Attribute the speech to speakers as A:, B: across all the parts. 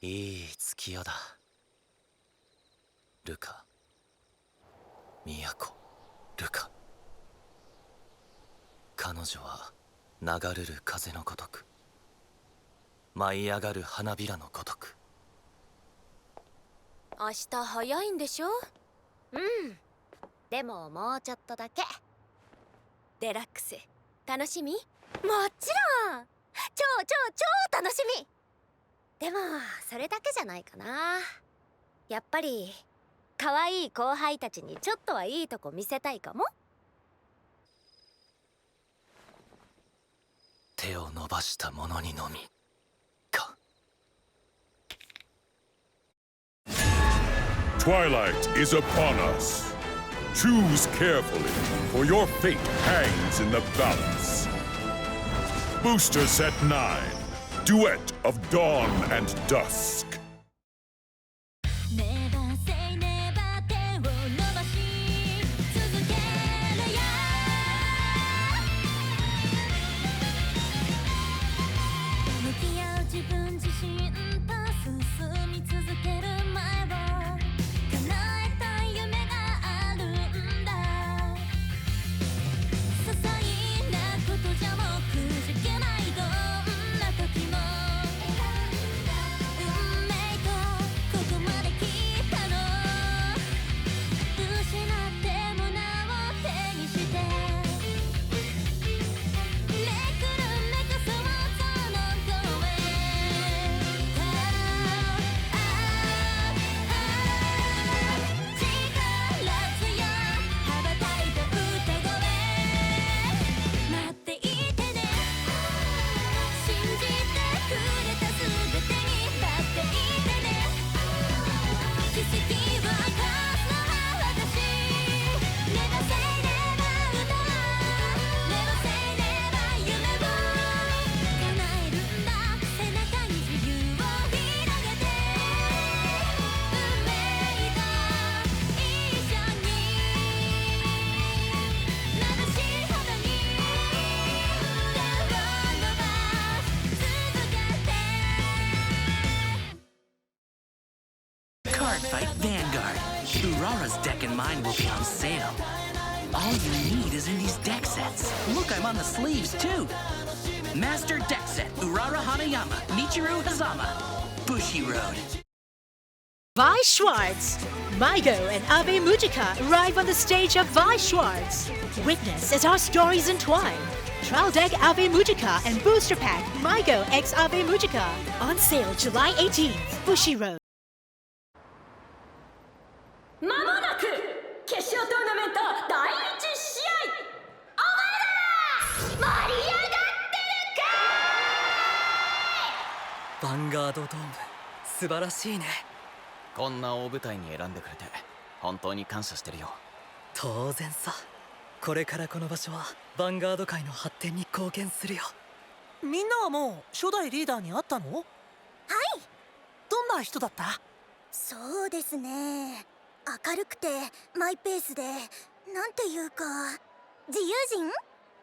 A: いい月夜だ。ルカ、都、ルカ。彼女は流るる風のごとく、舞い上がる花びらのごとく。
B: 明日早いんでしょ？でももうちょっとだけ。デラックス楽しみ？もちろん、超楽しみ。でもそれだけじゃないかな。やっぱり可愛い後輩たちにちょっとはいいとこ見せたいかも。
A: 手を伸ばした者にのみか。
C: Twilight is upon us. Choose carefully, for your fate hangs in the balance. Booster Set 9, Duet of Dawn and Dusk.
D: Fight Vanguard. Urara's deck and mine will be on sale. All you need is in these deck sets. Look, I'm on the sleeves too. Master Deck Set, Urara Hanayama, Michiru Hazama, Bushiroad.
E: Vi Schwartz! Maigo and Abe Mujika arrive on the stage of Vi Schwartz. Witness as our stories entwine. Trial deck Abe Mujika and booster pack Maigo x Abe Mujika. On sale July 18th, Bushiroad.
B: まもなく決勝トーナメント第1試合。お前ら盛り上がってるか
F: ヴァンガードドーム素晴らしいね。
A: こんな大舞台に選んでくれて本当に感謝してるよ。
F: 当然さ。これからこの場所はヴァンガード界の発展に貢献するよ。
G: みんなはもう初代リーダーに会ったの？はい。どんな人だった？
H: そうですね、明るくてマイペースで、なんていうか自由人？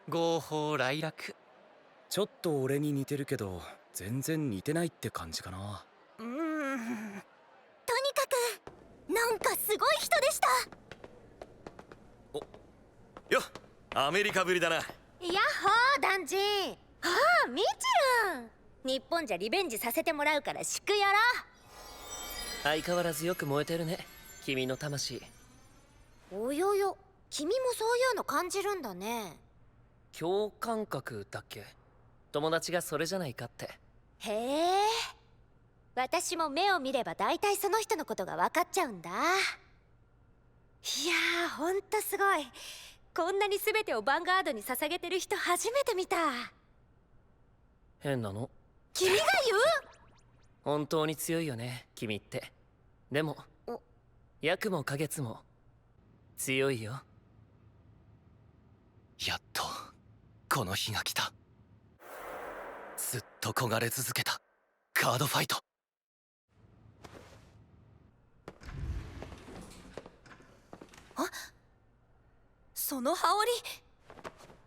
A: 合法来楽。
I: ちょっと俺に似てるけど全然似てないって感じかな。
H: とにかくなんかすごい人でした。
A: よっ、アメリカぶりだな。
B: やっほーダンジン。ああ、ミチルン。日本じゃリベンジさせてもらうからしくやろ。
F: 相変わらずよく燃えてるね、君の魂。
B: およよ、君もそういうの感じるんだね。
F: 共感覚だっけ？友達がそれじゃないかって。
B: へえ、私も目を見れば大体その人のことが分かっちゃうんだ。いやー、ほんとすごい。こんなに全てをヴァンガードに捧げてる人初めて見た。
F: 変なの？
B: 君が言う？
F: 本当に強いよね、君って。でもヤクも花月も強いよ。
A: やっとこの日が来た。ずっと焦がれ続けたカードファイト。
G: あ、その羽織。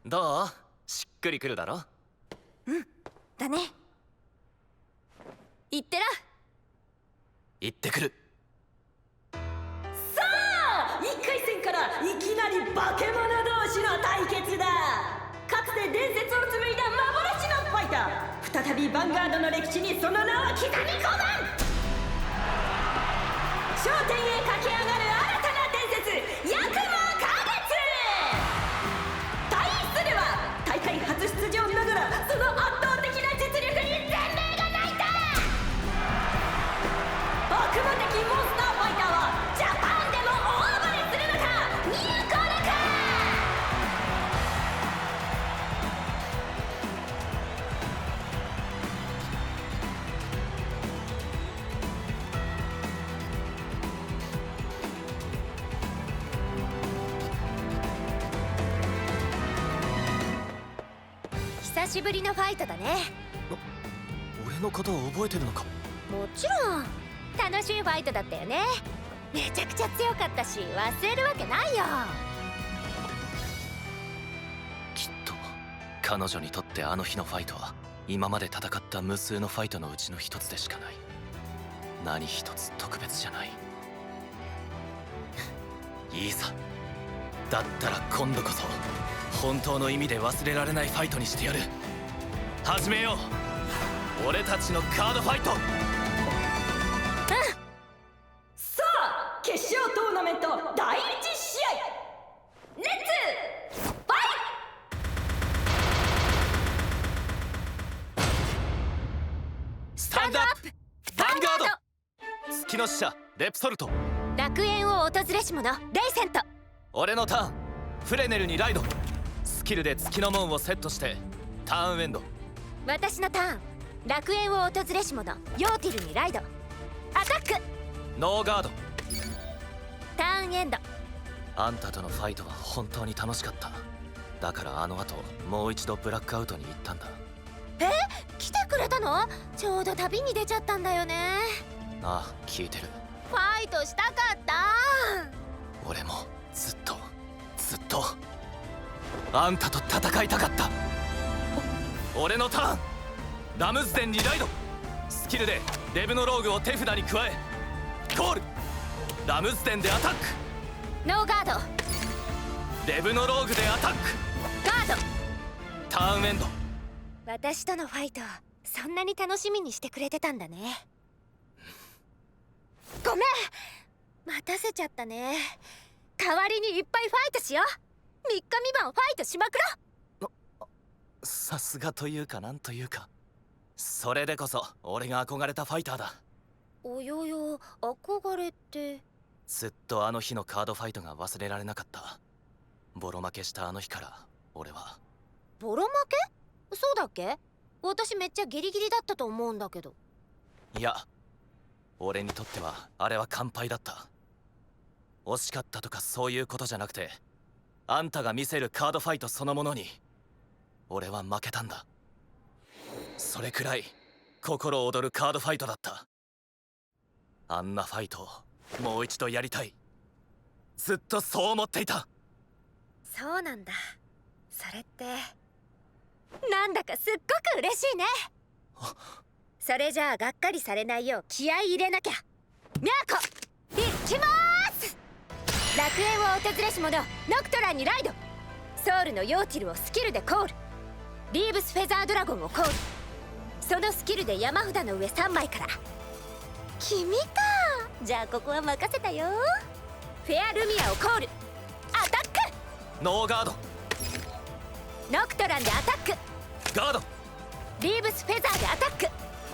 A: どう？しっくりくるだろ？
B: だね。いってら。
A: 行ってくる。
J: さあ、1回戦からいきなり化け物同士の対決だ。かつて伝説を紡いだ幻のファイター、再びヴァンガードの歴史にその名を刻み込まん。頂点へ駆け上がる新たな伝説、ヤクモ花月。対するは大会初出場ながらその圧倒的な実力に全米が泣いた悪魔的モンスターファイターはジャパンでも大暴れするのか、ニューコールか。
B: 久しぶりのファイトだね。
A: 俺のことを覚えてるのか？
B: もちろん楽しいファイトだったよね。めちゃくちゃ強かったし忘れるわけないよ。
A: きっと彼女にとってあの日のファイトは今まで戦った無数のファイトのうちの一つでしかない。何一つ特別じゃない。いいさ、だったら今度こそ本当の意味で忘れられないファイトにしてやる。始めよう、俺たちのカードファイト。
J: さあ、決勝トーナメント第1試合、レッツファイ
A: スタンドアップヴァンガード。月の使者レプソルト。
B: 楽園を訪れし者レイセント。
A: 俺のターン、フレネルにライド。スキルで月の門をセットしてターンエンド。
B: 私のターン、楽園を訪れし者ヨーティルにライド。アタック。
A: ノーガード。
B: ターンエンド。
A: あんたとのファイトは本当に楽しかった。だからあの後もう一度ブラックアウトに行ったんだ。
B: 来てくれたの？ちょうど旅に出ちゃったんだよね。
A: ああ、聞いてる。
B: ファイトしたかった。
A: 俺もずっとあんたと戦いたかった。俺のターン、ラムズデンにライド。スキルでレブノローグを手札に加えコール。ラムズデンでアタック。
B: ノーガード。
A: レブノローグでアタック。
B: ガード。
A: ターンエンド。
B: 私とのファイトそんなに楽しみにしてくれてたんだね。ごめん、待たせちゃったね。代わりにいっぱいファイトしよう。3日3晩ファイトしまくろう。
A: さすがというかなんというか、それでこそ俺が憧れたファイターだ。
B: およよ、憧れって。
A: ずっとあの日のカードファイトが忘れられなかった。ボロ負けしたあの日から俺は。
B: ボロ負け？そうだっけ？私めっちゃギリギリだったと思うんだけど。
A: いや、俺にとってはあれは完敗だった。惜しかったとかそういうことじゃなくて、あんたが見せるカードファイトそのものに俺は負けたんだ。それくらい心躍るカードファイトだった。あんなファイトをもう一度やりたい。ずっとそう思っていた。
B: そうなんだ。それってなんだかすっごく嬉しいね。それじゃあがっかりされないよう気合い入れなきゃ。ミャーコ、いきまーす。楽園を訪れし者ノクトランにライド。ソウルのヨーティルをスキルでコール。リーブスフェザードラゴンをコール。そのスキルで山札の上3枚から。君か。じゃあここは任せたよ。フェアルミアをコール。アタック。
A: ノーガード。
B: ノクトランでアタック。
A: ガード。
B: リーブスフェザーでアタック。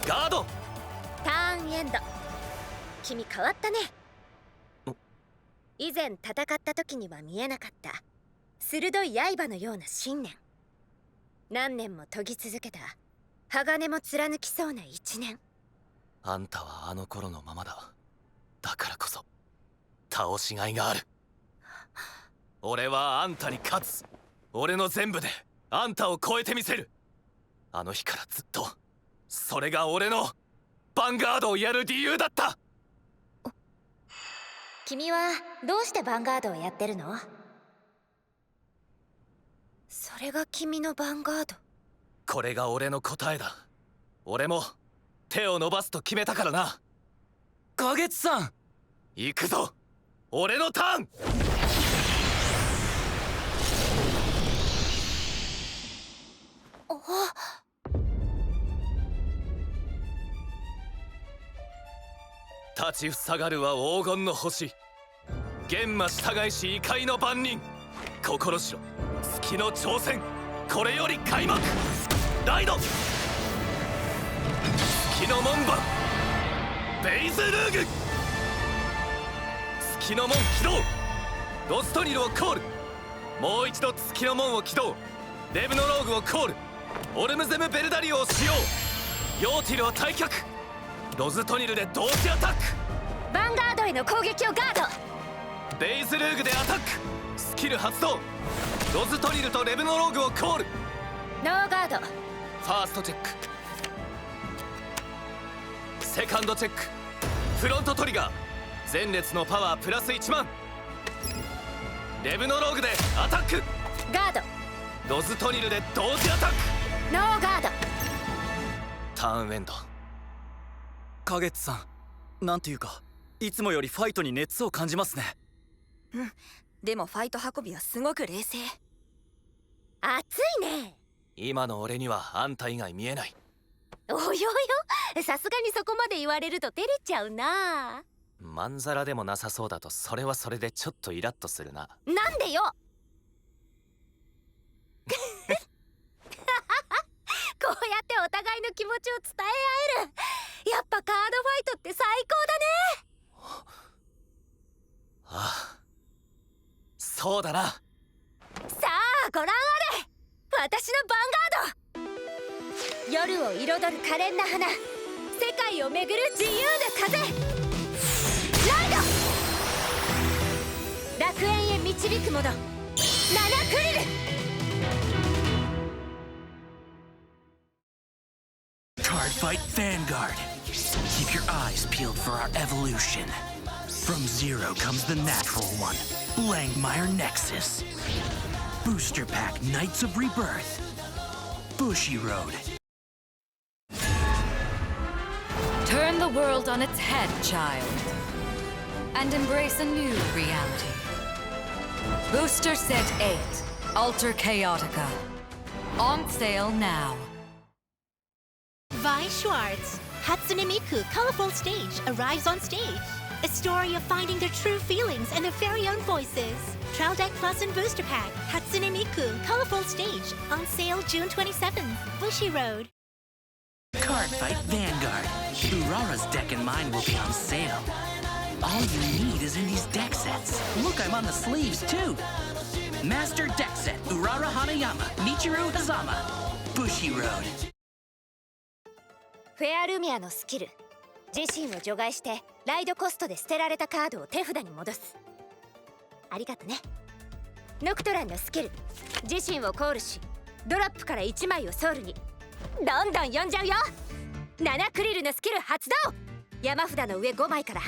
A: ガード。
B: ターンエンド。君変わったね。以前戦った時には見えなかった鋭い刃のような信念。何年も研ぎ続けた鋼も貫きそうな1年。
A: あんたはあの頃のままだ。だからこそ倒しがいがある。俺はあんたに勝つ。俺の全部であんたを超えてみせる。あの日からずっとそれが俺のヴァンガードをやる理由だった。
B: 君はどうしてヴァンガードをやってるの？それが君のヴァンガード。
A: これが俺の答えだ。俺も手を伸ばすと決めたからな。
I: 花月さん。
A: 行くぞ、俺のターン。立ちふさがるは黄金の星、玄魔従いし異界の番人。心しろ、月の挑戦、これより開幕。ライド、月の門番ベイズルーグ。月の門起動。ロストニルをコール。もう一度月の門を起動。レブノローグをコール。オルムゼム・ベルダリオを使用。ヨーティルを退却。ロズトニルで同時アタック。
B: ヴァンガードへの攻撃をガード。
A: ベイズルーグでアタック。スキル発動。ロズトニルとレブノローグをコール。
B: ノーガード。
A: ファーストチェック。セカンドチェック。フロントトリガー。前列のパワープラス1万。レブノローグでアタック。
B: ガード。
A: ロズトニルで同時アタック。
B: ノーガード。
A: ターンエンド。
I: 花月さん、なんていうかいつもよりファイトに熱を感じますね。
J: でもファイト運びはすごく冷静。
B: 熱いね。
A: 今の俺にはあんた以外見えない。
B: およよ、さすがにそこまで言われると照れちゃうな。
A: まんざらでもなさそうだと、それはそれでちょっとイラッとするな。
B: なんでよこうやってお互いの気持ちを伝え合える。やっぱカードファイトって最高だね。
A: ああ、そうだな。
B: さあご覧あれ、私のヴァンガード。夜を彩る可憐な花、世界を巡る自由な風。ライド、楽園へ導く者、ナナクリル。
D: Card Fight Vanguard. Keep your eyes peeled for our evolution. From zero comes the natural one, Langmire Nexus. Booster Pack Knights of Rebirth. Bushy Road.
K: Turn the world on its head, child, and embrace a new reality. Booster Set 8, Alter Chaotica. On sale now.
E: Vi Schwartz, Hatsune Miku Colorful Stage arrives on stage. A story of finding their true feelings and their very own voices. Trial Deck Plus and Booster Pack, Hatsune Miku Colorful Stage, on sale June 27th, Bushy Road.
D: Card Fight Vanguard. Urara's deck and mine will be on sale. All you need is in these deck sets. Look, I'm on the sleeves too. Master Deck Set, Urara Hanayama, Michiru Hazama. Bushy Road.
B: フェアルミアのスキル、自身を除外してライドコストで捨てられたカードを手札に戻す。ありがとね。ノクトランのスキル、自身をコールしドロップから1枚をソウルに。どんどん呼んじゃうよ。ナナクリルのスキル発動。山札の上5枚から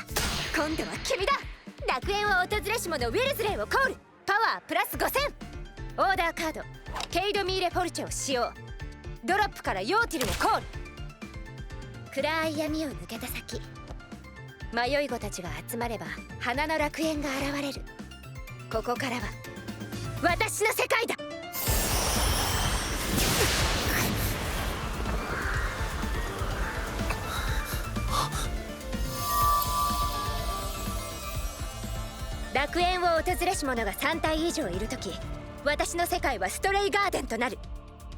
B: 今度は君だ。楽園を訪れし者ウィルズレイをコール。パワープラス5000。オーダーカードケイド・ミーレ・フォルチェを使用。ドロップからヨーティルをコール。暗い闇を抜けた先、迷い子たちが集まれば花の楽園が現れる。ここからは私の世界だ。楽園を訪れし者が3体以上いるとき、私の世界はストレイガーデンとなる。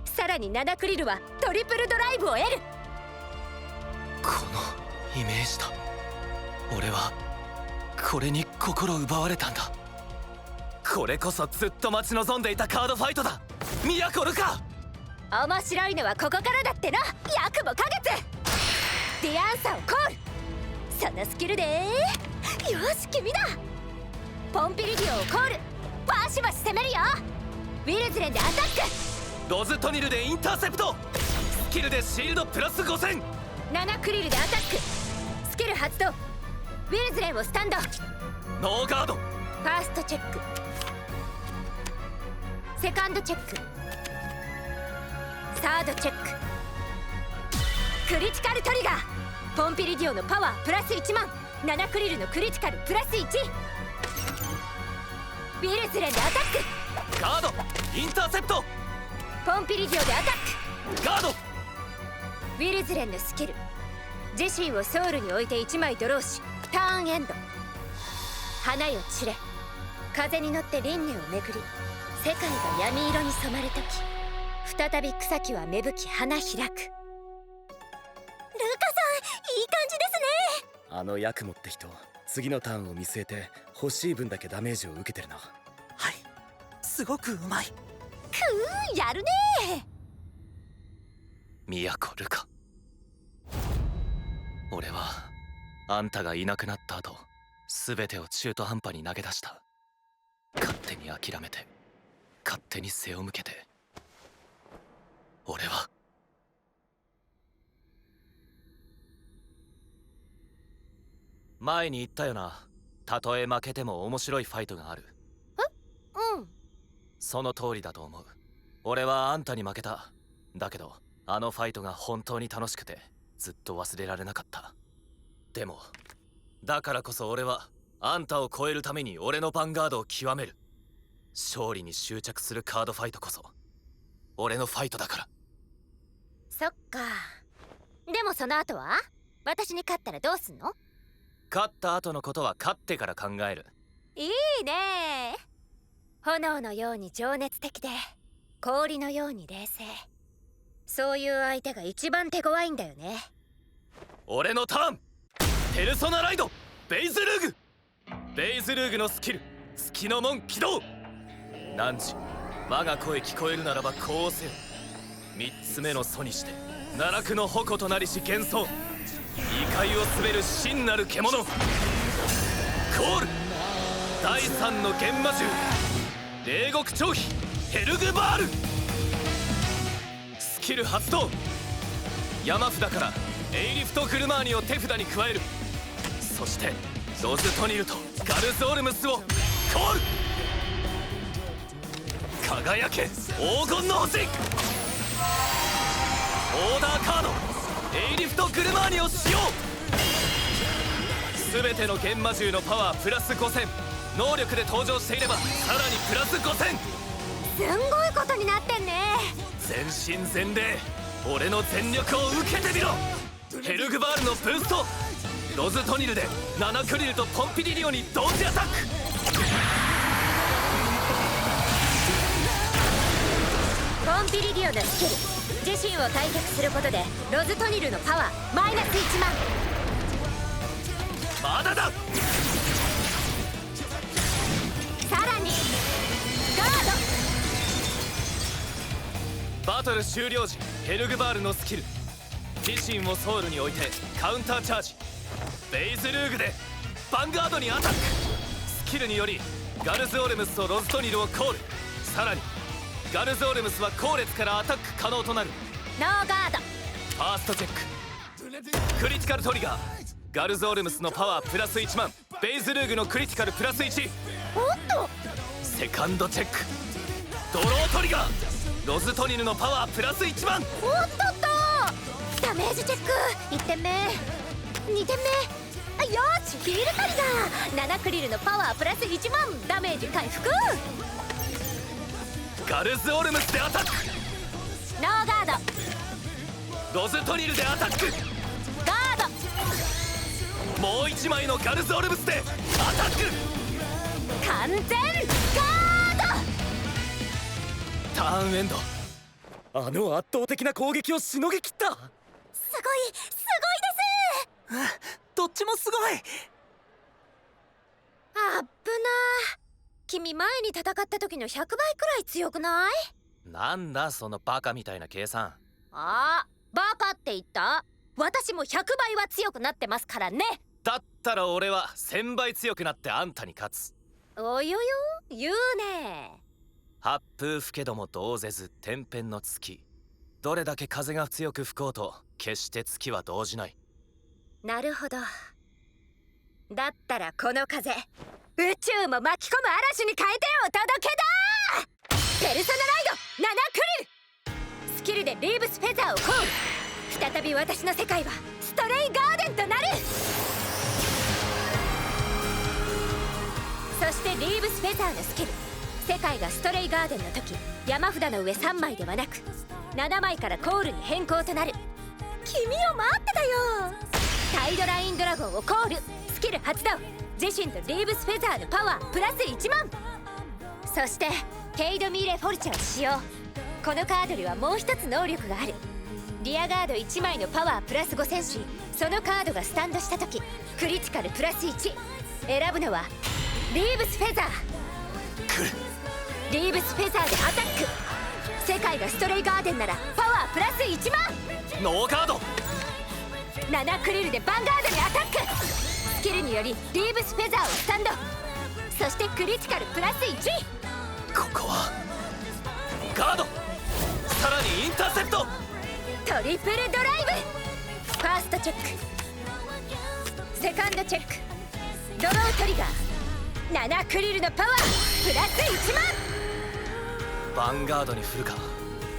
B: さらにナナクリルはトリプルドライブを得る。
A: このイメージだ。俺はこれに心奪われたんだ。これこそずっと待ち望んでいたカードファイトだ。ミヤコルか。
B: 面白いのはここからだってな。ヤクモ花月、ディアンサをコール。そのスキルでよし君だ。ポンピリディオをコール。バシバシ攻めるよ。ウィルズレンでアタック。
A: ロズトニルでインターセプト。スキルでシールドプラス5000。
B: ナナクリルでアタック。スキル発動。ウィルズレンをスタンド。
A: ノーガード。
B: ファーストチェック、セカンドチェック、サードチェック。クリティカルトリガー。ポンピリディオのパワープラス1万。7クリルのクリティカルプラス1。ウィルズレンでアタック。
A: ガードインターセプト。
B: ポンピリディオでアタック。
A: ガード。
B: ウィルズレンのスキル、自身をソウルに置いて1枚ドローしターンエンド。花よ散れ、風に乗って輪廻を巡り、世界が闇色に染まるとき、再び草木は芽吹き花開く。ルカさん、いい感じですね。
F: あのヤクモって人、次のターンを見据えて欲しい分だけダメージを受けてるな。
G: はい、すごくうまい。
B: くー、やるね
A: 都ルカ。俺はあんたがいなくなった後、全てを中途半端に投げ出した。勝手に諦めて、勝手に背を向けて。俺は前に言ったよな。たとえ負けても面白いファイトがある。
B: うん。
A: その通りだと思う。俺はあんたに負けた。だけどあのファイトが本当に楽しくてずっと忘れられなかった。でもだからこそ俺はあんたを超えるために俺のヴァンガードを極める。勝利に執着するカードファイトこそ俺のファイトだから。
B: そっか。でもその後は私に勝ったらどうすんの？
A: 勝った後のことは勝ってから考える。
B: いいね。炎のように情熱的で氷のように冷静。そういう相手が一番手強いんだよね。
A: 俺のターン、ペルソナライドベイズルーグ。ベイズルーグのスキル、月の門起動。汝、我が声聞こえるならばこうせよ。3つ目の祖にして奈落の矛となりし幻想、異界を滑る真なる獣。コール第3の幻魔獣、霊獄張飛ヘルグバール。スキル発動。山札からエイリフト・グルマーニを手札に加える。そしてロズトニルとガルズオルムスをコール。輝け黄金の星。オーダーカードエイリフト・グルマーニを使用。全ての幻魔獣のパワープラス5000、能力で登場していればさらにプラス5000。
B: すんごいことになってんね。
A: 全身全霊、俺の全力を受けてみろ。ヘルグバールのブースト。ロズトニルで7クリルとポンピリリオに同時アタック。
B: ポンピリディオのスキル、自身を退却することでロズトニルのパワーマイナス1万。
A: まだだ。
B: さらにガード。
A: バトル終了時ヘルグバールのスキル、自身をソウルに置いてカウンターチャージ。ベイズルーグでヴァンガードにアタック。スキルによりガルズオレムスとロズトニルをコール。さらにガルズオレムスは後列からアタック可能となる。
B: ノーガード。
A: ファーストチェック、クリティカルトリガー。ガルズオレムスのパワープラス1万、ベイズルーグのクリティカルプラス1。
B: おっと。
A: セカンドチェック、ドロートリガー。ロズトニルのパワープラス1万。
B: おっとっと。ダメージチェック。1点目2点目。よし、ヒールトリガー。7クリルのパワープラス1万、ダメージ回復。
A: ガルズオルムスでアタック。
B: ノーガード。
A: ロズトニルでアタック。
B: ガード。
A: もう1枚のガルズオルムスでアタック。
B: 完全ガード。
A: ターンエンド。
F: あの圧倒的な攻撃をしのぎ切った。
H: すごいです
G: どっちもすごい。
B: あっぶな。君前に戦った時の100倍くらい強くない？
A: なんだそのバカみたいな計算。
B: ああ、バカって言った？私も100倍は強くなってますからね。
A: だったら俺は1000倍強くなってあんたに勝つ。
B: およよ、言うね。
A: 八風吹けども同ぜず天辺の月。どれだけ風が強く吹こうと決して月は動じない。
B: なるほど。だったらこの風、宇宙も巻き込む嵐に変えてお届けだ。ペルソナライド7クリル。スキルでリーブスフェザーをコール。再び私の世界はストレイガーデンとなる。そしてリーブスフェザーのスキル。世界がストレイガーデンの時、山札の上3枚ではなく7枚からコールに変更となる。君を待ってたよ。タイドラインドラゴンをコール、スキル発動。自身とリーブスフェザーのパワープラス1万。そしてケイド・ミーレ・フォルチャを使用。このカードにはもう一つ能力がある。リアガード1枚のパワープラス5戦士、そのカードがスタンドした時クリティカルプラス1。選ぶのはリーブスフェザー。リーブスフェザーでアタック。世界がストレイガーデンならパワープラス1万。
A: ノーガード。
B: 7クリルでヴァンガードにアタック。スキルによりリーブスフェザーをスタンド。そしてクリティカルプラス1。
A: ここはガード、さらにインターセプト。
B: トリプルドライブ。ファーストチェック、セカンドチェック、ドロートリガー。7クリルのパワープラス1万。
A: ヴァンガードに振るか。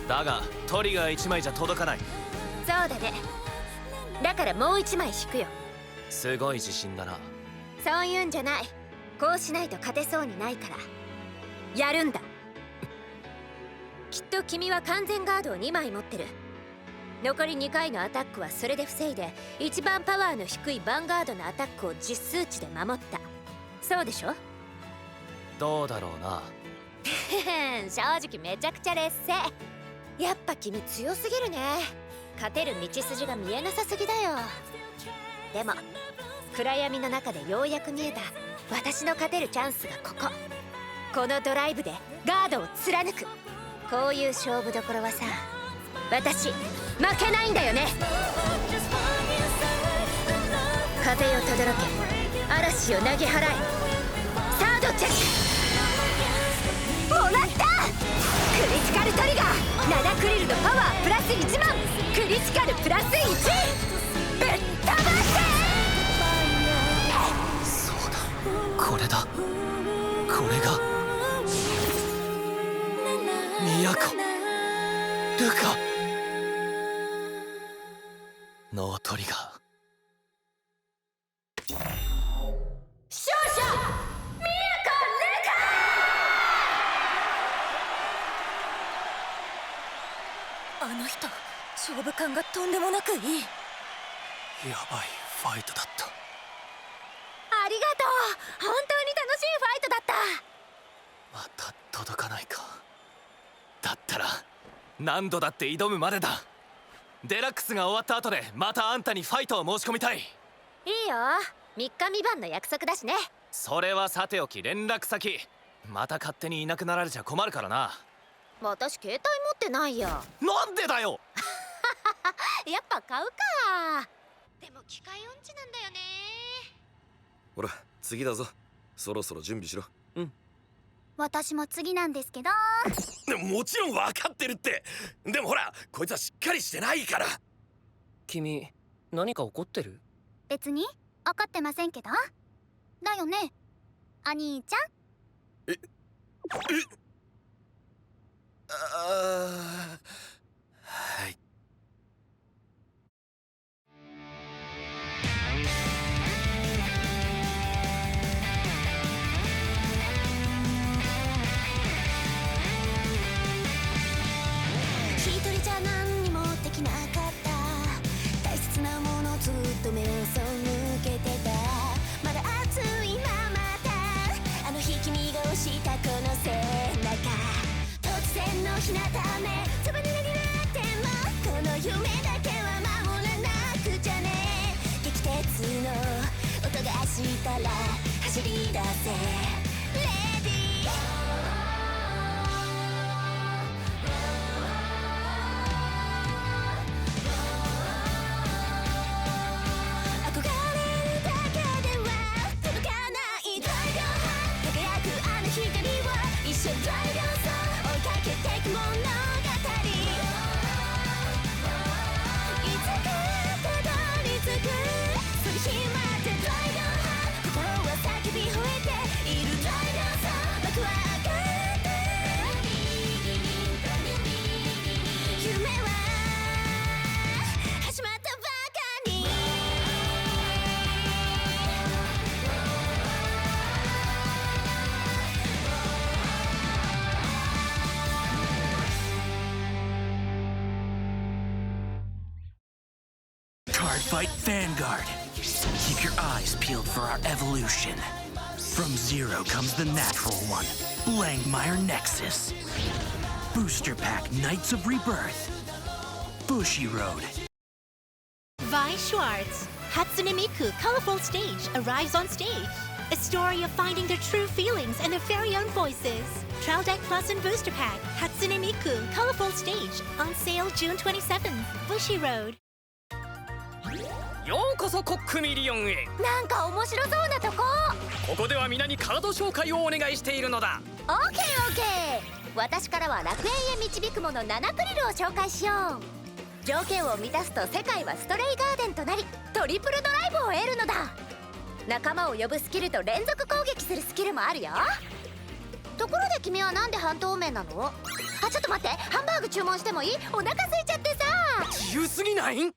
A: だがトリガー1枚じゃ届かない。
B: そうだね。だからもう1枚引くよ。
A: すごい自信だな。
B: そういうんじゃない。こうしないと勝てそうにないからやるんだ。きっと君は完全ガードを2枚持ってる。残り2回のアタックはそれで防いで、一番パワーの低いヴァンガードのアタックを実数値で守った。そうでしょ。
A: どうだろうな。
B: 正直めちゃくちゃ劣勢。やっぱ君強すぎるね。勝てる道筋が見えなさすぎだよ。でも暗闇の中でようやく見えた私の勝てるチャンスがこのドライブでガードを貫く。こういう勝負どころはさ、私負けないんだよね。風よ轟け、嵐を投げ払え。サードチェック。もらった。クリティカルトリガー。7クリルのパワープラス1万。クリティカルプラス1。ぶっ飛ばせ。
A: そうだ、これだ。これが都ルカ。ノートリガー。
J: 勝者ミラコルカ。
H: あの人勝負感がとんでもなくいい。
A: やばいファイトだった。
B: ありがとう。本当に楽しいファイトだった。
A: また届かないか。だったら何度だって挑むまでだ。デラックスが終わった後でまたあんたにファイトを申し込みたい。
B: いいよ。3日未満の約束だしね。
A: それはさておき、連絡先また勝手にいなくなられちゃ困るからな。
B: 私携帯持ってないよ。
A: なんでだよ。
B: やっぱ買うか。でも機械音痴なんだよね。
L: ほら次だぞ。そろそろ準備しろ。
H: 私も次なんですけど。
L: もちろん分かってるって。でもほらこいつはしっかりしてないから。
F: 君何か怒ってる？
H: 別に怒ってませんけど。だよね兄ちゃん。
L: はい。
H: 一人じゃ何にもできなかった。大切なものずっと目を背けてた。まだ熱いままだ。あの日君が押したこの背中。突然の日向目そばに何があってもこ
D: Cardfight Vanguard. Keep your eyes peeled for our evolution. From Zero comes the natural one, Blangmire Nexus. Booster Pack Knights of Rebirth. Bushiroad.
E: Vi Schwartz, Hatsune Miku Colorful Stage arrives on stage. A story of finding their true feelings and their very own voices. Trial Deck Plus and Booster Pack, Hatsune Miku Colorful Stage, on sale June 27th, Bushiroad.
F: ようこそコックミリオンへ。
B: なんか面白そうなとこ。
F: ここでは皆にカード紹介をお願いしているのだ。
B: オーケーオーケー。私からは楽園へ導くもの7クリルを紹介しよう。条件を満たすと世界はストレイガーデンとなり、トリプルドライブを得るのだ。仲間を呼ぶスキルと連続攻撃するスキルもあるよ。ところで君はなんで半透明なの？あ、ちょっと待って、ハンバーグ注文してもいい？お腹空いちゃってさ。
F: 自由すぎない？